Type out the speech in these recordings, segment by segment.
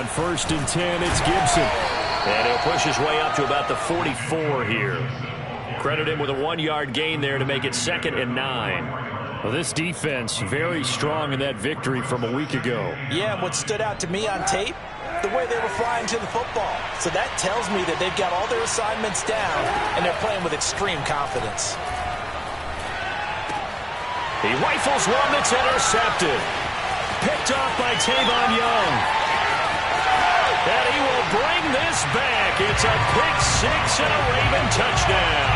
first and 10, it's Gibson. And he'll push his way up to about the 44 here. Credit him with a 1-yard gain there to make it 2nd and 9. Well, this defense very strong in that victory from a week ago. Yeah, and what stood out to me on tape, the way they were flying to the football. So that tells me that they've got all their assignments down, and they're playing with extreme confidence. He rifles one that's intercepted. Picked off by Tavon Young. And he will bring this back. It's a pick six and a Raven touchdown.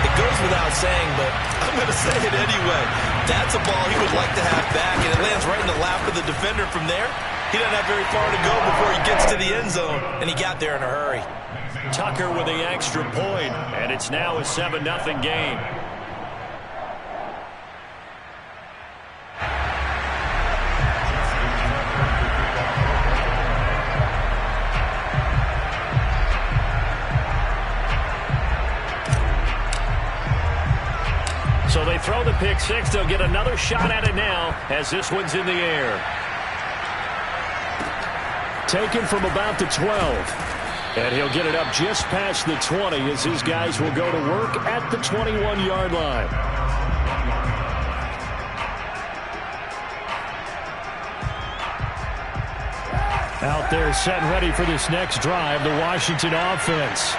It goes without saying, but I'm going to say it anyway. That's a ball he would like to have back, and it lands right in the lap of the defender from there. He doesn't have very far to go before he gets to the end zone, and he got there in a hurry. Tucker with the extra point, and it's now a 7-0 game. So they throw the pick six. They'll get another shot at it now as this one's in the air. Taken from about the 12. And he'll get it up just past the 20 as his guys will go to work at the 21-yard line. Out there set and ready for this next drive, the Washington offense.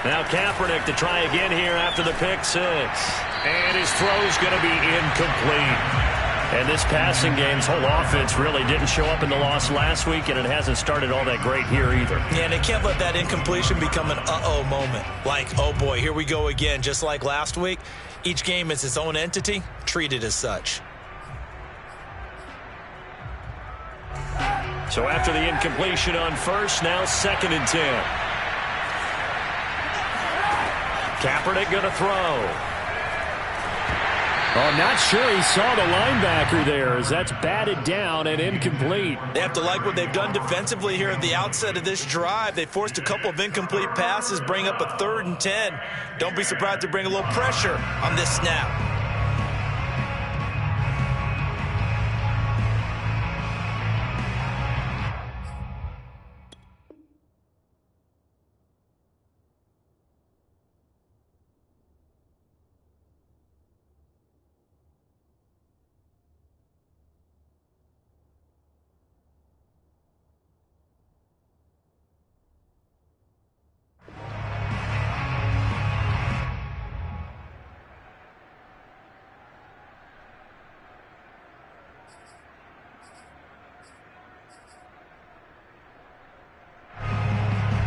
Now Kaepernick to try again here after the pick six. And his throw's going to be incomplete. And this passing game's whole offense really didn't show up in the loss last week, and it hasn't started all that great here either. Yeah, and they can't let that incompletion become an uh-oh moment. Like, oh boy, here we go again, just like last week. Each game is its own entity, treated as such. So after the incompletion on first, now 2nd and 10. Kaepernick going to throw. Oh, not sure he saw the linebacker there as that's batted down and incomplete. They have to like what they've done defensively here at the outset of this drive. They forced a couple of incomplete passes, bring up a 3rd and 10. Don't be surprised to bring a little pressure on this snap.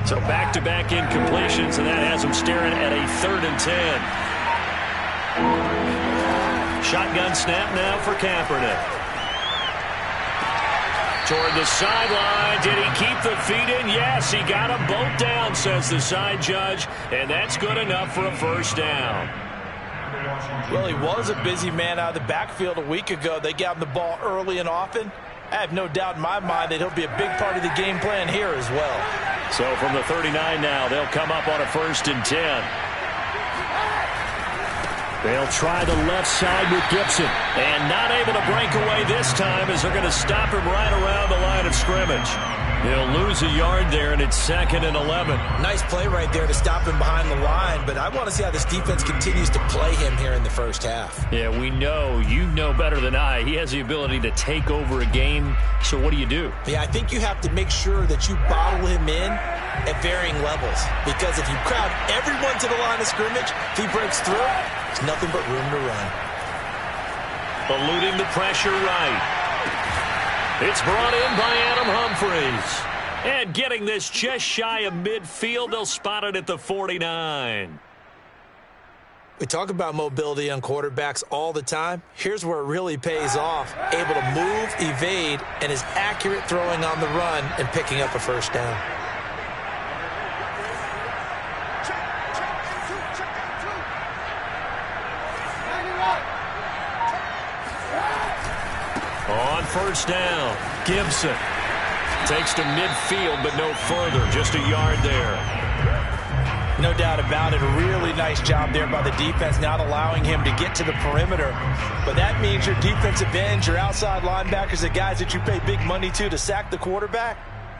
So back-to-back incompletions, and that has them staring at a 3rd and 10. Shotgun snap now for Kaepernick. Toward the sideline. Did he keep the feet in? Yes, he got them both down, says the side judge, and that's good enough for a first down. Well, he was a busy man out of the backfield a week ago. They got him the ball early and often. I have no doubt in my mind that he'll be a big part of the game plan here as well. So from the 39 now, they'll come up on a 1st and 10. They'll try the left side with Gibson. And not able to break away this time as they're going to stop him right around the line of scrimmage. He'll lose a yard there, and it's 2nd and 11. Nice play right there to stop him behind the line, but I want to see how this defense continues to play him here in the first half. Yeah, we know. You know better than I. He has the ability to take over a game, so what do you do? Yeah, I think you have to make sure that you bottle him in at varying levels, because if you crowd everyone to the line of scrimmage, if he breaks through, there's nothing but room to run. Eluding the pressure right. It's brought in by Adam Humphries. And getting this just shy of midfield, they'll spot it at the 49. We talk about mobility on quarterbacks all the time. Here's where it really pays off. Able to move, evade, and is accurate throwing on the run and picking up a first down. On first down, Gibson takes to midfield, but no further, just a yard there. No doubt about it. A really nice job there by the defense, not allowing him to get to the perimeter. But that means your defensive ends, your outside linebackers, the guys that you pay big money to sack the quarterback,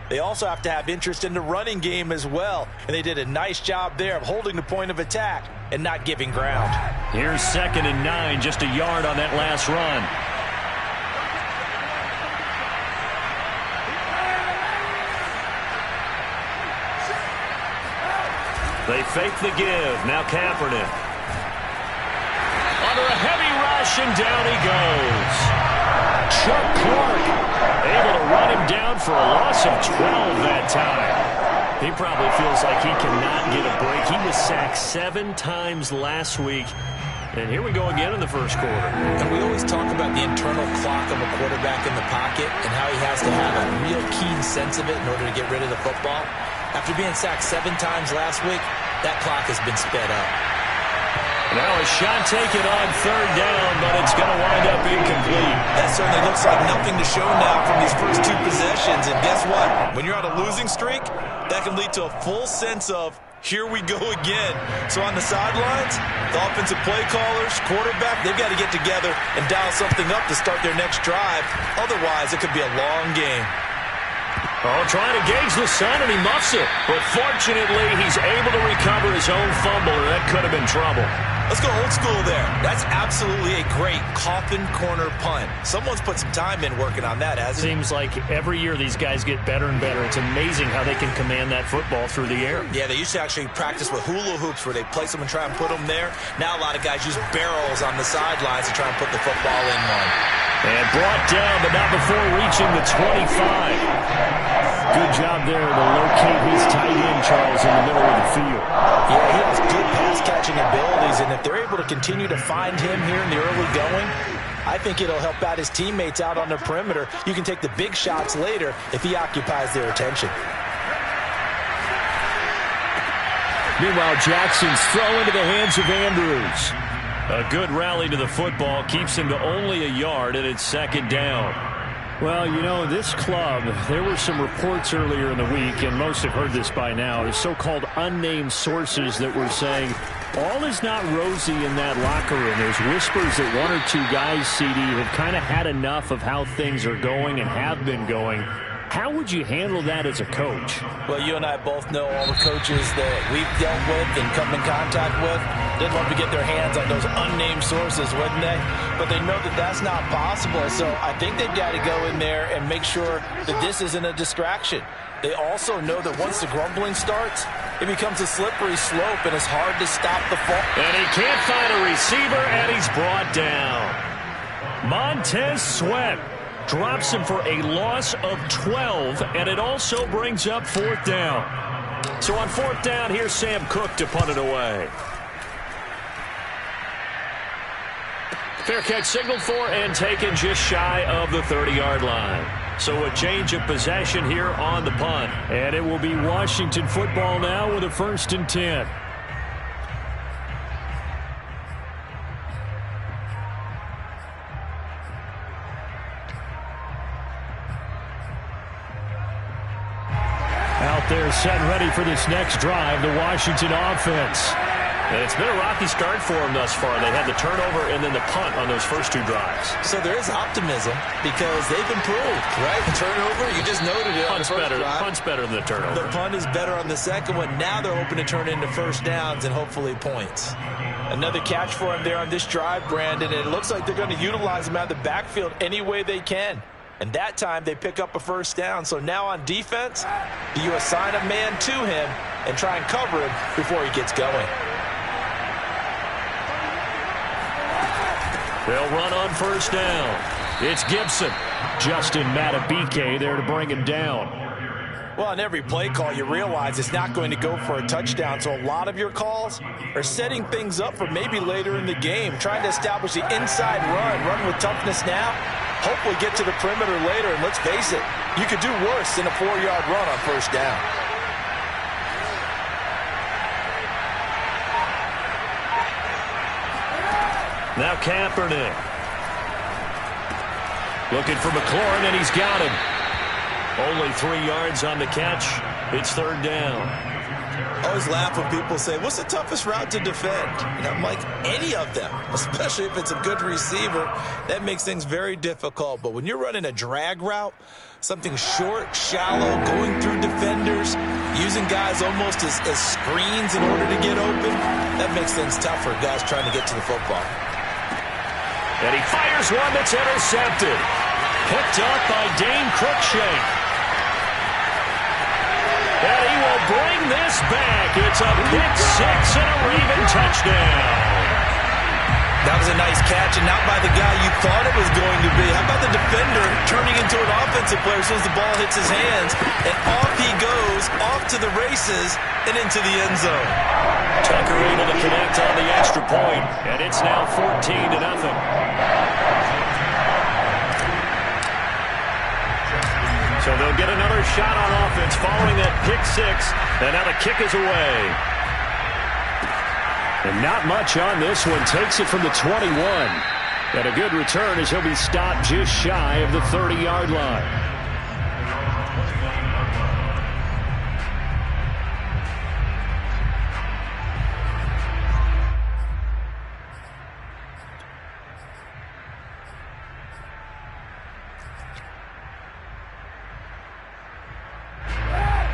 they also have to have interest in the running game as well. And they did a nice job there of holding the point of attack and not giving ground. Here's 2nd and 9, just a yard on that last run. They fake the give. Now Kaepernick. Under a heavy rush, and down he goes. Chuck Clark able to run him down for a loss of 12 that time. He probably feels like he cannot get a break. He was sacked 7 times last week. And here we go again in the first quarter. And we always talk about the internal clock of a quarterback in the pocket and how he has to have a real keen sense of it in order to get rid of the football. After being sacked 7 times last week, that clock has been sped up. Now a shot taken on 3rd down, but it's going to wind up incomplete. That certainly looks like nothing to show now from these first 2 possessions. And guess what? When you're on a losing streak, that can lead to a full sense of, here we go again. So on the sidelines, the offensive play callers, quarterback, they've got to get together and dial something up to start their next drive. Otherwise, it could be a long game. Oh, trying to gauge the sun, and he muffs it. But fortunately, he's able to recover his own fumble, or that could have been trouble. Let's go old school there. That's absolutely a great coffin corner punt. Someone's put some time in working on that, hasn't he? Seems like every year these guys get better and better. It's amazing how they can command that football through the air. Yeah, they used to actually practice with hula hoops where they place them and try and put them there. Now a lot of guys use barrels on the sidelines to try and put the football in one. And brought down, but not before reaching the 25. Good job there to locate his tight end, Charles, in the middle of the field. Yeah, he has good pass-catching abilities, and if they're able to continue to find him here in the early going, I think it'll help out his teammates out on the perimeter. You can take the big shots later if he occupies their attention. Meanwhile, Jackson's throw into the hands of Andrews. A good rally to the football keeps him to only a yard, and it's 2nd down. Well, you know, this club, there were some reports earlier in the week, and most have heard this by now, the so-called unnamed sources that were saying all is not rosy in that locker room. There's whispers that 1 or 2 guys, CD, have kind of had enough of how things are going and have been going. How would you handle that as a coach? Well, you and I both know all the coaches that we've dealt with and come in contact with. They'd love to get their hands on those unnamed sources, wouldn't they? But they know that that's not possible, so I think they've got to go in there and make sure that this isn't a distraction. They also know that once the grumbling starts, it becomes a slippery slope, and it's hard to stop the fall. And he can't find a receiver, and he's brought down. Montez Sweat drops him for a loss of 12, and it also brings up 4th down. So on 4th down, here's Sam Cook to punt it away. Fair catch signaled for and taken just shy of the 30-yard line. So a change of possession here on the punt. And it will be Washington football now with a 1st and 10. Out there set and ready for this next drive, the Washington offense. And it's been a rocky start for them thus far. They had the turnover and then the punt on those first 2 drives. So there is optimism because they've improved, right? The turnover, you just noted it. Punt's better than the turnover. The punt is better on the second one. Now they're hoping to turn into 1st downs and hopefully points. Another catch for him there on this drive, Brandon. And it looks like they're going to utilize him out of the backfield any way they can. And that time they pick up a 1st down. So now on defense, do you assign a man to him and try and cover him before he gets going? They'll run on 1st down. It's Gibson. Justin Matabike there to bring him down. Well, on every play call, you realize it's not going to go for a touchdown. So a lot of your calls are setting things up for maybe later in the game, trying to establish the inside run with toughness now, hopefully get to the perimeter later. And let's face it, you could do worse than a 4-yard run on 1st down. Now Kaepernick. Looking for McLaurin, and he's got him. Only 3 yards on the catch. It's 3rd down. I always laugh when people say, what's the toughest route to defend? And I'm like, any of them, especially if it's a good receiver. That makes things very difficult. But when you're running a drag route, something short, shallow, going through defenders, using guys almost as screens in order to get open, that makes things tough for guys trying to get to the football. And he fires one that's intercepted. Picked up by Dane Cruikshank. And he will bring this back. It's a pick six and a Raven touchdown. That was a nice catch, and not by the guy you thought it was going to be. How about the defender turning into an offensive player as soon as the ball hits his hands, and off he goes, off to the races, and into the end zone. Tucker able to connect on the extra point, and it's now 14-0. So they'll get another shot on offense following that pick six, and now the kick is away. And not much on this one. Takes it from the 21. And a good return as he'll be stopped just shy of the 30-yard line.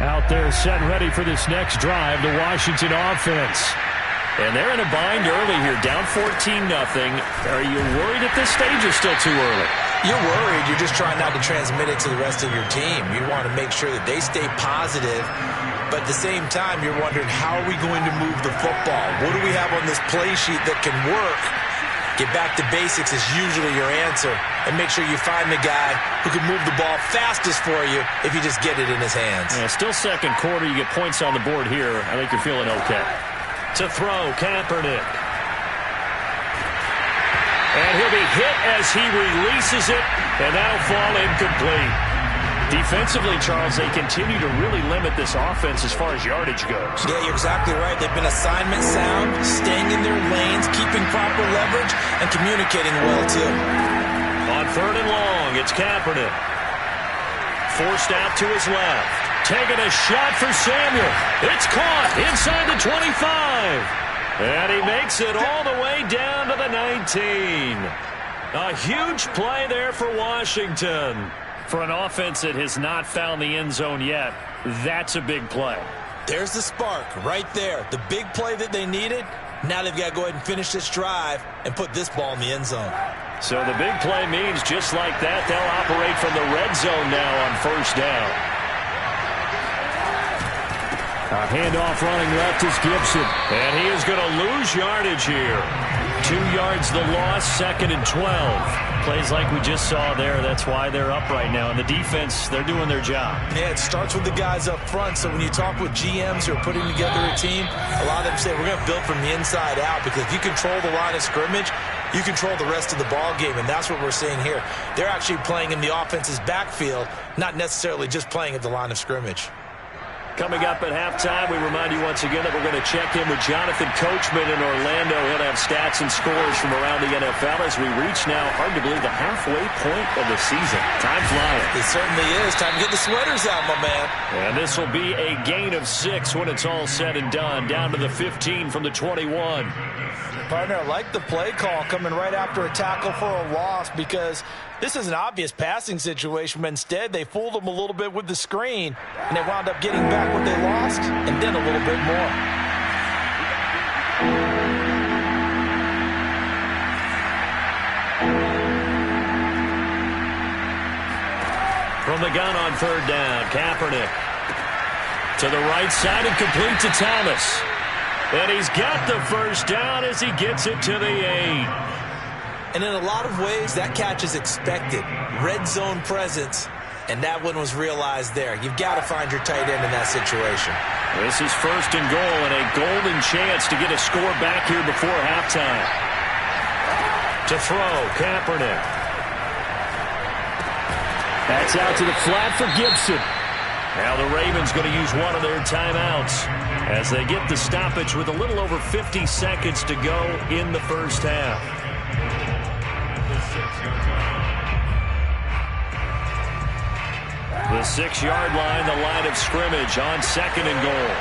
Out there set and ready for this next drive, the Washington offense. And they're in a bind early here, down 14-0. Are you worried at this stage or still too early? You're worried. You're just trying not to transmit it to the rest of your team. You want to make sure that they stay positive. But at the same time, you're wondering, how are we going to move the football? What do we have on this play sheet that can work? Get back to basics is usually your answer. And make sure you find the guy who can move the ball fastest for you if you just get it in his hands. Yeah, still second quarter. You get points on the board here. I think you're feeling okay. To throw, Kaepernick. And he'll be hit as he releases it, and that'll fall incomplete. Defensively, Charles, they continue to really limit this offense as far as yardage goes. Yeah, you're exactly right. They've been assignment sound, staying in their lanes, keeping proper leverage, and communicating well, too. On third and long, it's Kaepernick. Forced out to his left. Taking a shot for Samuel. It's caught inside the 25. And he makes it all the way down to the 19. A huge play there for Washington. For an offense that has not found the end zone yet, that's a big play. There's the spark right there. The big play that they needed. Now they've got to go ahead and finish this drive and put this ball in the end zone. So the big play means just like that, they'll operate from the red zone now on first down. A handoff running left is Gibson. And he is going to lose yardage here. 2 yards the loss, 2nd and 12. Plays like we just saw there. That's why they're up right now. And the defense, they're doing their job. Yeah, it starts with the guys up front. So when you talk with GMs who are putting together a team, a lot of them say we're going to build from the inside out, because if you control the line of scrimmage, you control the rest of the ball game, and that's what we're seeing here. They're actually playing in the offense's backfield, not necessarily just playing at the line of scrimmage. Coming up at halftime, we remind you once again that we're going to check in with Jonathan Coachman in Orlando. He'll have stats and scores from around the NFL as we reach now, hard to believe, the halfway point of the season. Time flying. It certainly is. Time to get the sweaters out, my man. And this will be a gain of 6 when it's all said and done, down to the 15 from the 21. Partner, I like the play call coming right after a tackle for a loss, because this is an obvious passing situation, but instead they fooled them a little bit with the screen, and they wound up getting back what they lost and then a little bit more. From the gun on third down, Kaepernick to the right side and complete to Thomas. And he's got the first down as he gets it to the 8. And in a lot of ways, that catch is expected. Red zone presence, and that one was realized there. You've got to find your tight end in that situation. This is first and goal, and a golden chance to get a score back here before halftime. To throw, Kaepernick. That's out to the flat for Gibson. Now the Ravens going to use one of their timeouts as they get the stoppage with a little over 50 seconds to go in the first half. The 6-yard line, the line of scrimmage on 2nd and goal.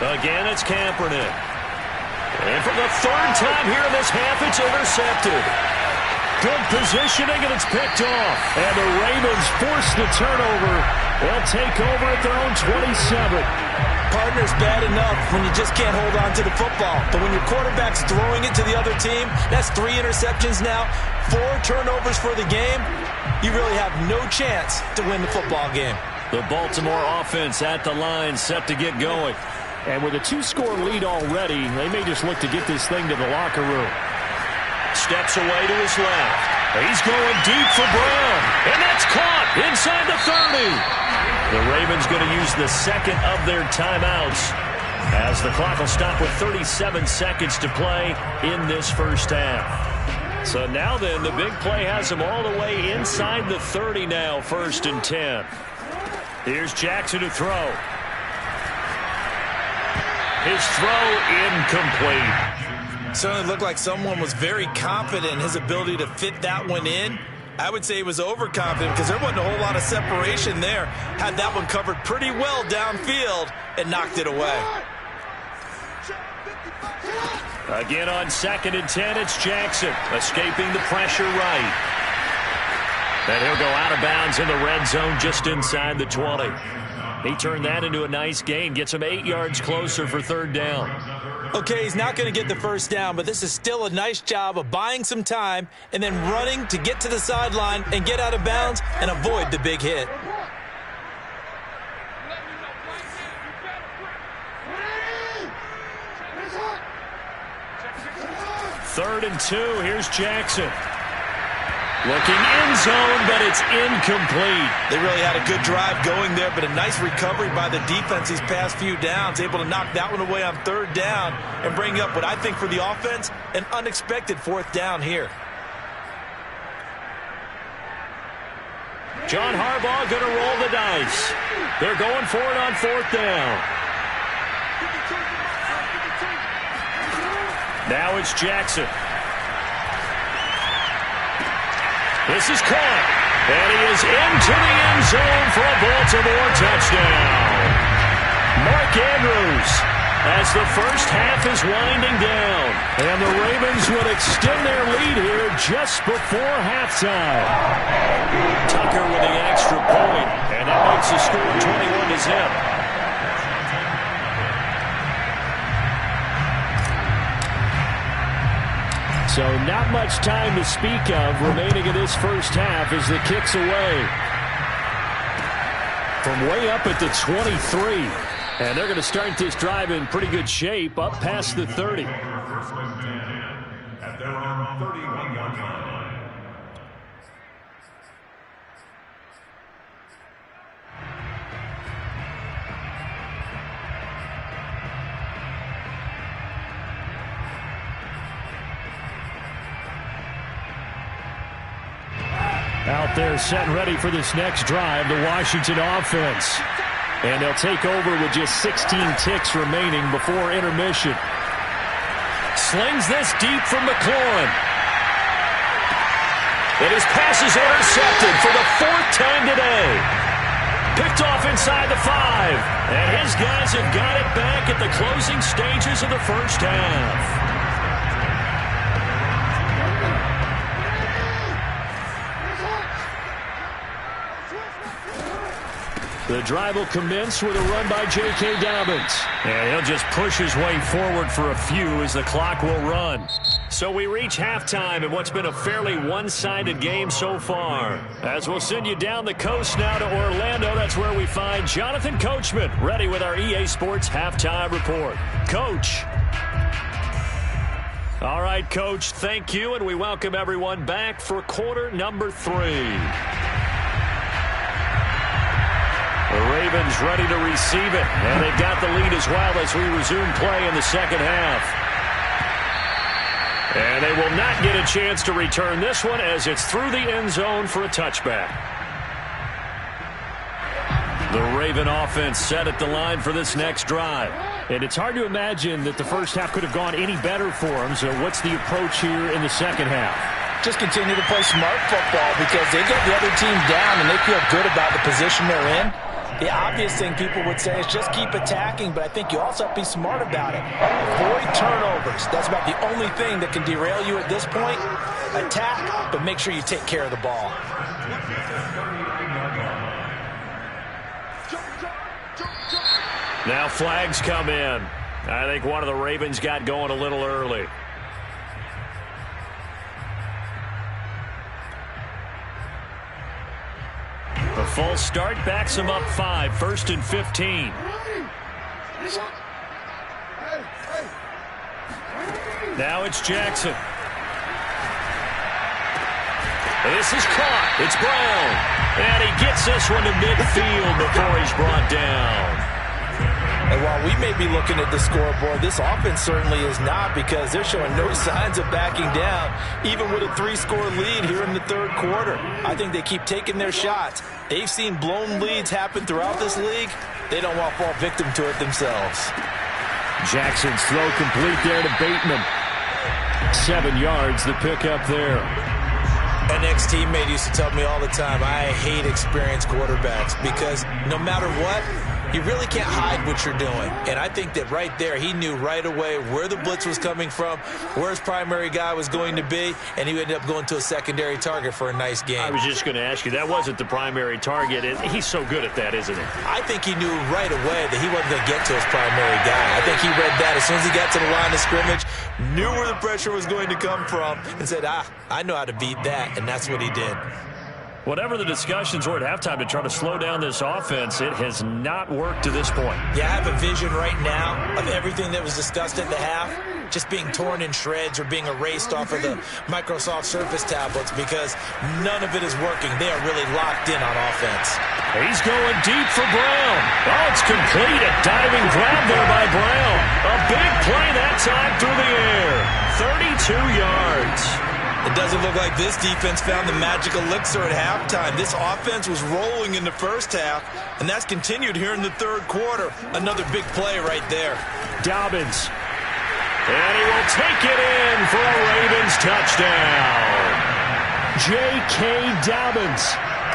Again, it's Kaepernick. And for the third time here in this half, it's intercepted. Good positioning, and it's picked off. And the Ravens force the turnover. They'll take over at their own 27. Partner's bad enough when you just can't hold on to the football. But when your quarterback's throwing it to the other team, that's 3 interceptions now, 4 turnovers for the game. You really have no chance to win the football game. The Baltimore offense at the line, set to get going. And with a 2-score lead already, they may just look to get this thing to the locker room. Steps away to his left. He's going deep for Brown. And that's caught inside the 30. The Ravens going to use the second of their timeouts as the clock will stop with 37 seconds to play in this first half. So now then, the big play has them all the way inside the 30 now, 1st and 10. Here's Jackson to throw. His throw incomplete. Certainly looked like someone was very confident in his ability to fit that one in. I would say he was overconfident because there wasn't a whole lot of separation there. Had that one covered pretty well downfield and knocked it away. Again on 2nd and 10, it's Jackson escaping the pressure right. And he'll go out of bounds in the red zone just inside the 20. He turned that into a nice gain, gets him 8 yards closer for 3rd down. Okay, he's not going to get the first down, but this is still a nice job of buying some time and then running to get to the sideline and get out of bounds and avoid the big hit. Third and 2, here's Jackson. Looking end zone, but it's incomplete. They really had a good drive going there, but a nice recovery by the defense these past few downs, able to knock that one away on 3rd down and bring up what I think for the offense, an unexpected 4th down here. John Harbaugh going to roll the dice. They're going for it on 4th down. Now it's Jackson. This is caught, and he is into the end zone for a Baltimore touchdown. Mark Andrews, as the first half is winding down, and the Ravens would extend their lead here just before halftime. Tucker with the extra point, and that makes the score 21-0. So not much time to speak of remaining in this first half as the kick's away. From way up at the 23. And they're going to start this drive in pretty good shape up past the 30. At their own 31-yard line. Out there set and ready for this next drive, the Washington offense. And they'll take over with just 16 ticks remaining before intermission. Slings this deep from McLaurin. And his pass is intercepted for the 4th time today. Picked off inside the 5. And his guys have got it back at the closing stages of the first half. The drive will commence with a run by J.K. Dobbins. And he'll just push his way forward for a few as the clock will run. So we reach halftime in what's been a fairly one-sided game so far. As we'll send you down the coast now to Orlando, that's where we find Jonathan Coachman ready with our EA Sports Halftime Report. Coach. All right, Coach, thank you, and we welcome everyone back for quarter number 3. The Ravens ready to receive it, and they've got the lead as well as we resume play in the second half. And they will not get a chance to return this one as it's through the end zone for a touchback. The Raven offense set at the line for this next drive. And it's hard to imagine that the first half could have gone any better for them. So what's the approach here in the second half? Just continue to play smart football because they get the other team down and they feel good about the position they're in. The obvious thing people would say is just keep attacking, but I think you also have to be smart about it. Avoid turnovers. That's about the only thing that can derail you at this point. Attack, but make sure you take care of the ball. Now flags come in. I think one of the Ravens got going a little early. A false start backs him up 5, 1st and 15. Now it's Jackson. This is caught. It's Brown. And he gets this one to midfield before he's brought down. And while we may be looking at the scoreboard, this offense certainly is not, because they're showing no signs of backing down, even with a 3-score lead here in the third quarter. I think they keep taking their shots. They've seen blown leads happen throughout this league. They don't want to fall victim to it themselves. Jackson's throw complete there to Bateman. 7 yards, the pickup there. An ex-teammate used to tell me all the time, I hate experienced quarterbacks, because no matter what, you really can't hide what you're doing. And I think that right there, he knew right away where the blitz was coming from, where his primary guy was going to be, and he ended up going to a secondary target for a nice game. I was just going to ask you, that wasn't the primary target. He's so good at that, isn't he? I think he knew right away that he wasn't going to get to his primary guy. I think he read that as soon as he got to the line of scrimmage, knew where the pressure was going to come from, and said, I know how to beat that, and that's what he did. Whatever the discussions were at halftime to try to slow down this offense, it has not worked to this point. Yeah, I have a vision right now of everything that was discussed at the half just being torn in shreds or being erased off of the Microsoft Surface tablets, because none of it is working. They are really locked in on offense. He's going deep for Brown. Oh, it's complete. A diving grab there by Brown. A big play that time through the air. 32 yards. It doesn't look like this defense found the magic elixir at halftime. This offense was rolling in the first half, and that's continued here in the third quarter. Another big play right there. Dobbins. And he will take it in for a Ravens touchdown. J.K. Dobbins.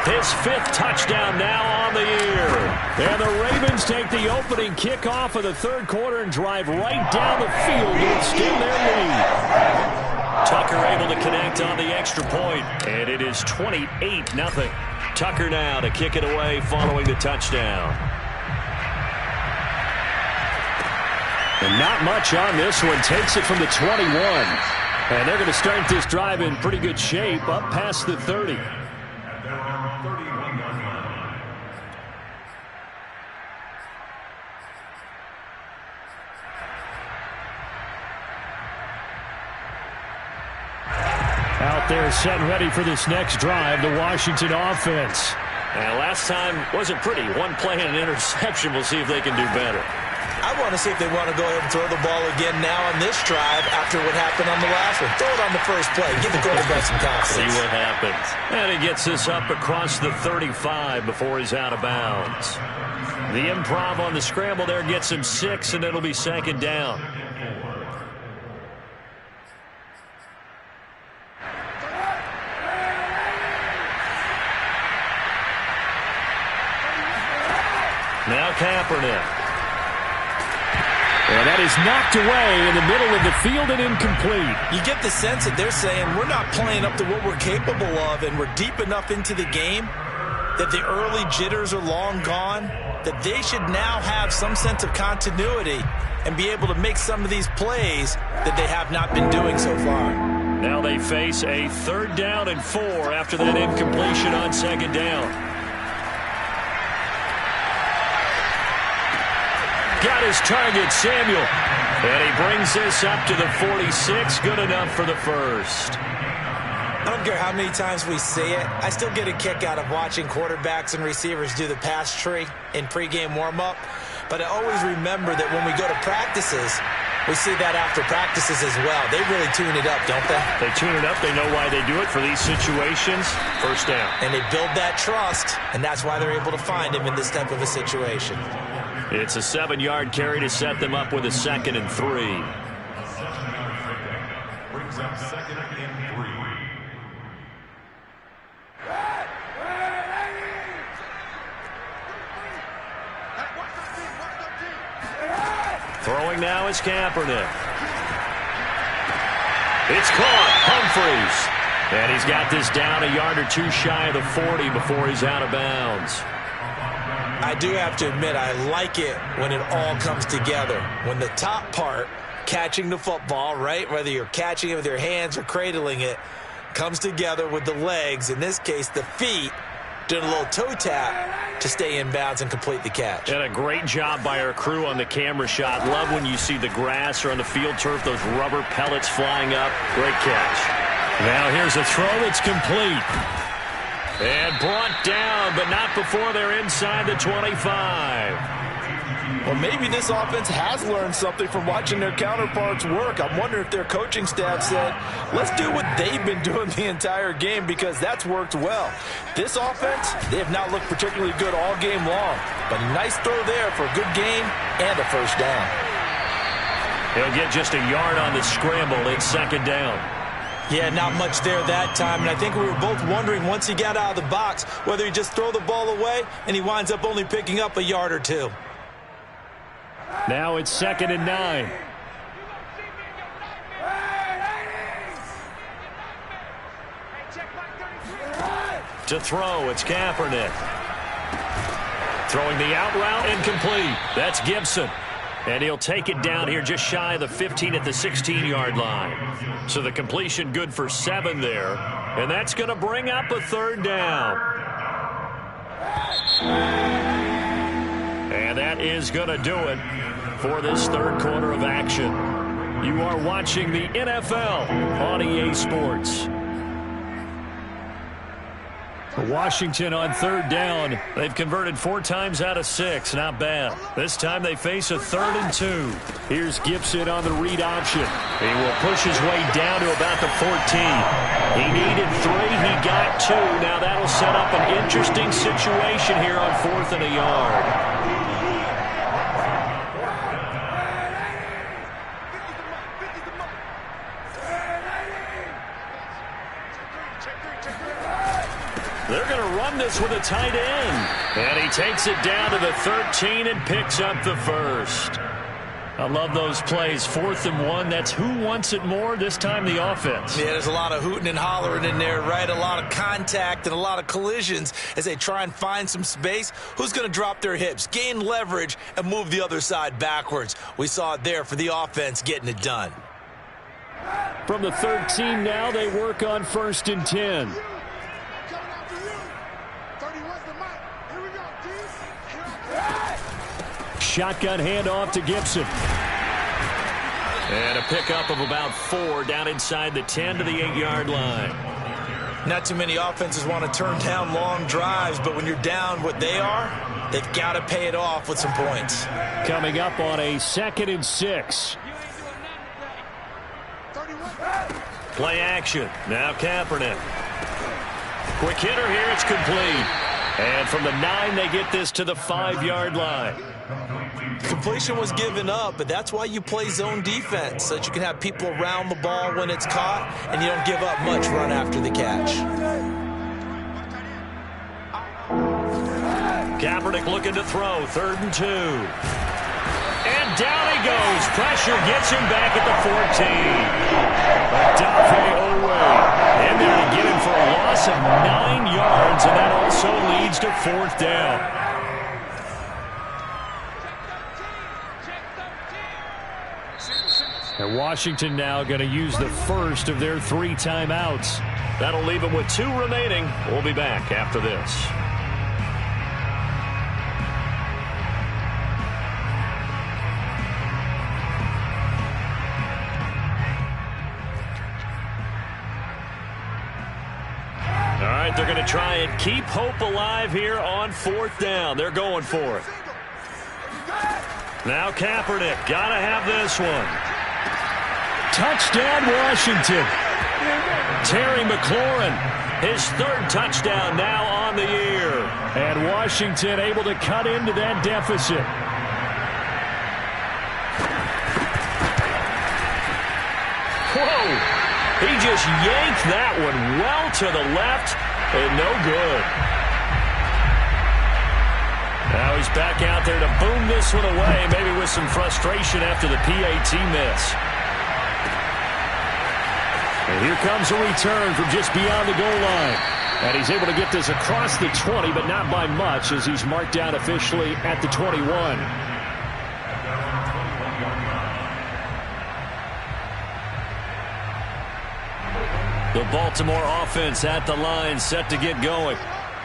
His 5th touchdown now on the year. And the Ravens take the opening kickoff of the third quarter and drive right down the field to extend their lead. Tucker able to connect on the extra point, and it is 28-0. Tucker now to kick it away following the touchdown. And not much on this one. Takes it from the 21. And they're going to start this drive in pretty good shape up past the 30. Out there set and ready for this next drive, the Washington offense. And last time wasn't pretty. One play and an interception. We'll see if they can do better. I want to see if they want to go ahead and throw the ball again now on this drive after what happened on the last one. Throw it on the first play. Give the quarterback some confidence. See what happens. And he gets this up across the 35 before he's out of bounds. The improv on the scramble there gets him 6, and it'll be 2nd down. Now Kaepernick. And that is knocked away in the middle of the field and incomplete. You get the sense that they're saying we're not playing up to what we're capable of, and we're deep enough into the game that the early jitters are long gone, that they should now have some sense of continuity and be able to make some of these plays that they have not been doing so far. Now they face a 3rd down and 4 after that incompletion on 2nd down. Got his target, Samuel. And he brings this up to the 46. Good enough for the first. I don't care how many times we say it. I still get a kick out of watching quarterbacks and receivers do the pass tree in pregame warm-up. But I always remember that when we go to practices, we see that after practices as well. They really tune it up, don't they? They tune it up. They know why they do it for these situations. First down. And they build that trust, and that's why they're able to find him in this type of a situation. It's a 7-yard carry to set them up with a 2nd and 3. Brings up 2nd and 3. Throwing now is Kaepernick. It's caught. Humphries. And he's got this down a yard or two shy of the 40 before he's out of bounds. I do have to admit, I like it when it all comes together. When the top part, catching the football, right, whether you're catching it with your hands or cradling it, comes together with the legs, in this case the feet, doing a little toe tap to stay in bounds and complete the catch. And a great job by our crew on the camera shot. Love when you see the grass or on the field turf, those rubber pellets flying up. Great catch. Now here's a throw that's complete. And brought down, but not before they're inside the 25. Well, maybe this offense has learned something from watching their counterparts work. I'm wondering if their coaching staff said, let's do what they've been doing the entire game, because that's worked well. This offense, they have not looked particularly good all game long, but a nice throw there for a good game and a first down. He'll get just a yard on the scramble. It's second down. Yeah, not much there that time, and I think we were both wondering once he got out of the box whether he just throw the ball away and he winds up only picking up a yard or two. Now it's 2nd and 9. To throw, it's Kaepernick. Throwing the out route, incomplete. That's Gibson. And he'll take it down here just shy of the 15 at the 16-yard line. So the completion good for 7 there. And that's going to bring up a third down. And that is going to do it for this third quarter of action. You are watching the NFL on EA Sports. Washington on third down. They've converted 4 times out of 6. Not bad. This time they face a 3rd and 2. Here's Gibson on the read option. He will push his way down to about the 14. He needed 3. He got 2. Now that'll set up an interesting situation here on 4th and a yard. They're going to run this with a tight end. And he takes it down to the 13 and picks up the first. I love those plays. 4th and 1. That's who wants it more. This time the offense. Yeah, there's a lot of hooting and hollering in there, right? A lot of contact and a lot of collisions as they try and find some space. Who's going to drop their hips, gain leverage, and move the other side backwards? We saw it there for the offense getting it done. From the 13 now, they work on 1st and 10. Shotgun handoff to Gibson. And a pickup of about 4 down inside the 10 to the 8-yard line. Not too many offenses want to turn down long drives, but when you're down what they are, they've got to pay it off with some points. Coming up on a 2nd and 6. Play action. Now Kaepernick. Quick hitter here. It's complete. And from the 9, they get this to the 5-yard line. Completion was given up, but that's why you play zone defense, so that you can have people around the ball when it's caught, and you don't give up much run after the catch. Kaepernick looking to throw. 3rd and 2. And down he goes. Pressure gets him back at the 14. Adafe Owe in there to get him for a loss of 9 yards, and that also leads to 4th down. And Washington now going to use the first of their 3 timeouts. That'll leave them with 2 remaining. We'll be back after this. All right, they're going to try and keep hope alive here on 4th down. They're going for it. Now Kaepernick, got to have this one. Touchdown, Washington. Terry McLaurin, his 3rd touchdown now on the year. And Washington able to cut into that deficit. Whoa! He just yanked that one well to the left, and no good. Now he's back out there to boom this one away, maybe with some frustration after the PAT miss. And here comes a return from just beyond the goal line. And he's able to get this across the 20, but not by much, as he's marked down officially at the 21. The Baltimore offense at the line, set to get going.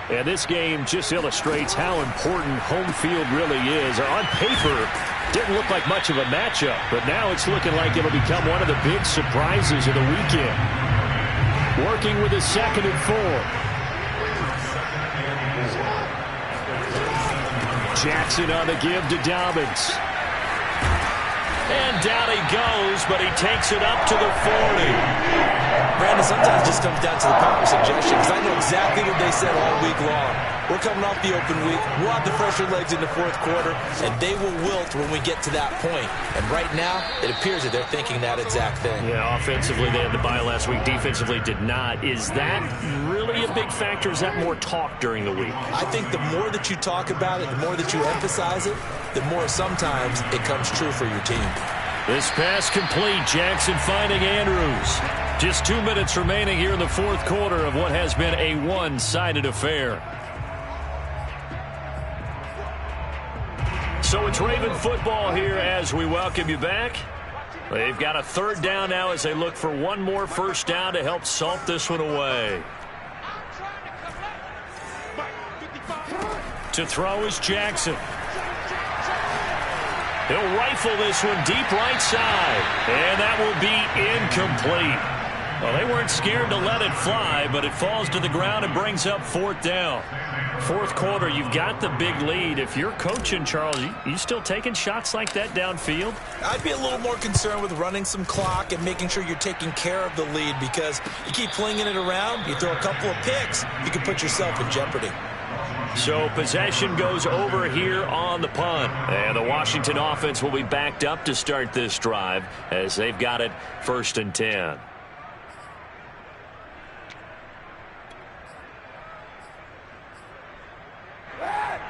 And this game just illustrates how important home field really is. On paper, didn't look like much of a matchup, but now it's looking like it'll become one of the big surprises of the weekend. Working with a 2nd and 4. Jackson on the give to Dobbins. And down he goes, but he takes it up to the 40. Brandon, sometimes it just comes down to the power suggestion, because I know exactly what they said all week long. We're coming off the open week. We'll have the fresher legs in the 4th quarter, and they will wilt when we get to that point. And right now, it appears that they're thinking that exact thing. Yeah, offensively, they had the bye last week. Defensively, did not. Is that really a big factor? Is that more talk during the week? I think the more that you talk about it, the more that you emphasize it, the more sometimes it comes true for your team. This pass complete. Jackson finding Andrews. Just 2 minutes remaining here in the 4th quarter of what has been a one-sided affair. So it's Raven football here as we welcome you back. They've got a 3rd down now as they look for one more first down to help salt this one away. To throw is Jackson. He'll rifle this one deep right side, and that will be incomplete. Well, they weren't scared to let it fly, but it falls to the ground and brings up 4th down. 4th quarter, you've got the big lead. If you're coaching, Charles, you still taking shots like that downfield? I'd be a little more concerned with running some clock and making sure you're taking care of the lead, because you keep flinging it around, you throw a couple of picks, you can put yourself in jeopardy. So possession goes over here on the punt. And the Washington offense will be backed up to start this drive as they've got it 1st and 10.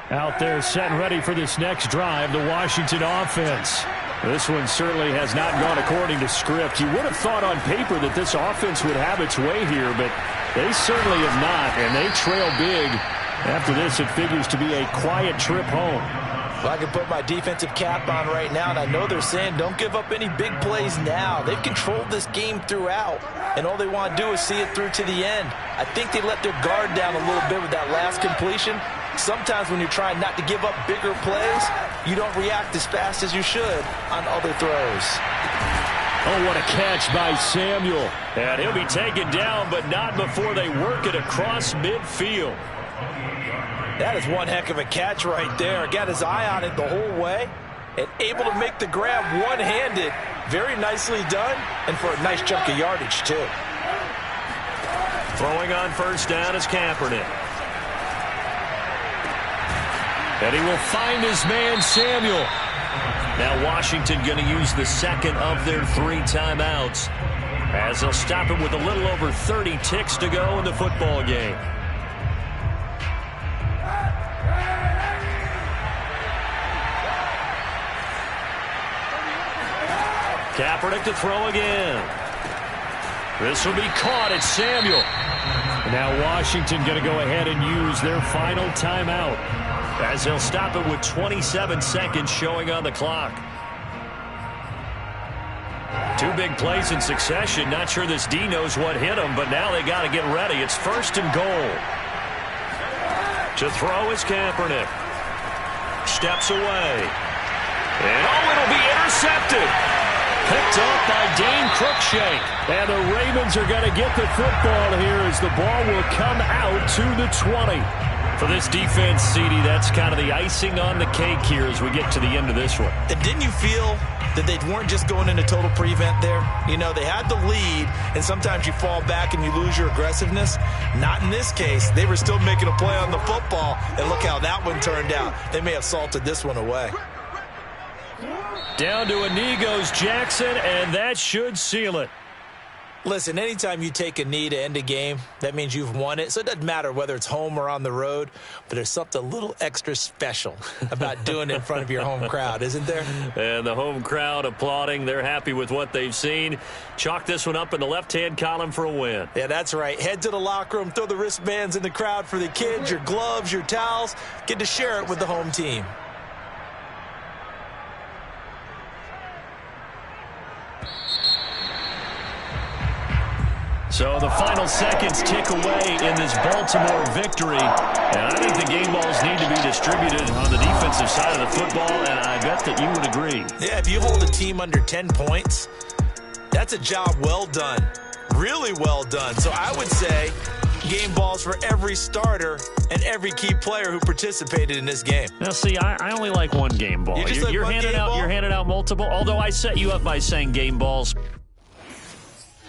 Out there set and ready for this next drive, the Washington offense. This one certainly has not gone according to script. You would have thought on paper that this offense would have its way here, but they certainly have not, and they trail big. After this, it figures to be a quiet trip home. Well, I can put my defensive cap on right now, and I know they're saying don't give up any big plays now. They've controlled this game throughout, and all they want to do is see it through to the end. I think they let their guard down a little bit with that last completion. Sometimes when you're trying not to give up bigger plays, you don't react as fast as you should on other throws. Oh, what a catch by Samuel. And he'll be taken down, but not before they work it across midfield. That is one heck of a catch right there. Got his eye on it the whole way and able to make the grab one-handed. Very nicely done, and for a nice chunk of yardage, too. Throwing on 1st down is Kaepernick. And he will find his man, Samuel. Now Washington going to use the 2nd of their 3 timeouts, as they'll stop it with a little over 30 ticks to go in the football game. Kaepernick to throw again. This will be caught. It's Samuel. Now Washington going to go ahead and use their final timeout, as they'll stop it with 27 seconds showing on the clock. 2 big plays in succession. Not sure this D knows what hit him, but now they got to get ready. It's 1st and goal. To throw is Kaepernick. Steps away. And it'll be intercepted. Picked up by Dane Cruikshank. And the Ravens are going to get the football here as the ball will come out to the 20. For this defense, CD, that's kind of the icing on the cake here as we get to the end of this one. And didn't you feel that they weren't just going into total prevent there? You know, they had the lead, and sometimes you fall back and you lose your aggressiveness. Not in this case. They were still making a play on the football, and look how that one turned out. They may have salted this one away. Down to a knee goes Jackson, and that should seal it. Listen, anytime you take a knee to end a game, that means you've won it. So it doesn't matter whether it's home or on the road, but there's something a little extra special about doing it in front of your home crowd, isn't there? And the home crowd applauding. They're happy with what they've seen. Chalk this one up in the left-hand column for a win. Yeah, that's right. Head to the locker room, throw the wristbands in the crowd for the kids, your gloves, your towels. Get to share it with the home team. So the final seconds tick away in this Baltimore victory. And I think the game balls need to be distributed on the defensive side of the football, and I bet that you would agree. Yeah, if you hold a team under 10 points, that's a job well done. Really well done. So I would say game balls for every starter and every key player who participated in this game. Now, see, I only like one game ball. You're handing out multiple, although I set you up by saying game balls.